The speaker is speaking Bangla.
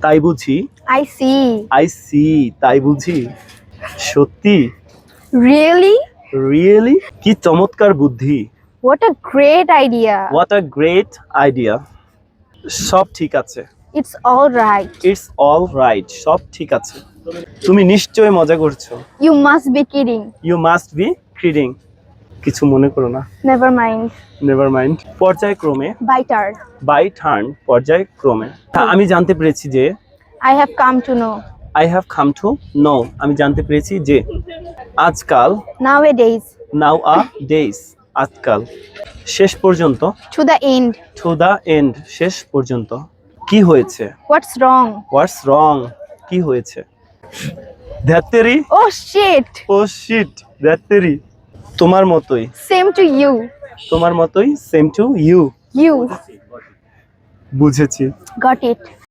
তাই বুঝি। I see. আই সি, তাই বুঝি। সত্যি। Really? রিয়েলি, কি চমৎকার বুদ্ধি। What a great idea. What a great idea. সব ঠিক আছে। It's all right. It's all right, সব ঠিক আছে। তুমি নিশ্চয়ই মজা করছো। You must be kidding. You must be kidding. কিছু মনে করো না। Never mind. Never mind. পর্যায়ক্রমে, By turn. বাই টার্ন, পর্যায়ক্রমে। আমি জানতে পেরেছি যে, I have come to know. I have come to know, আমি জানতে পেরেছি যে। আজকাল, Nowadays. নাও আ ডেইস, আজকাল। শেষ পর্যন্ত, To the end. To the end, শেষ পর্যন্ত। কি হয়েছে? What's wrong? হোয়াটস রং, কি হয়েছে? ধ্যাত্তেরি, Oh shit. ও শিট, ধ্যাত্তেরি। তোমার মতোই, Same to you. তোমার মতোই, সেম টু ইউ। You. বুঝেছি। Got it.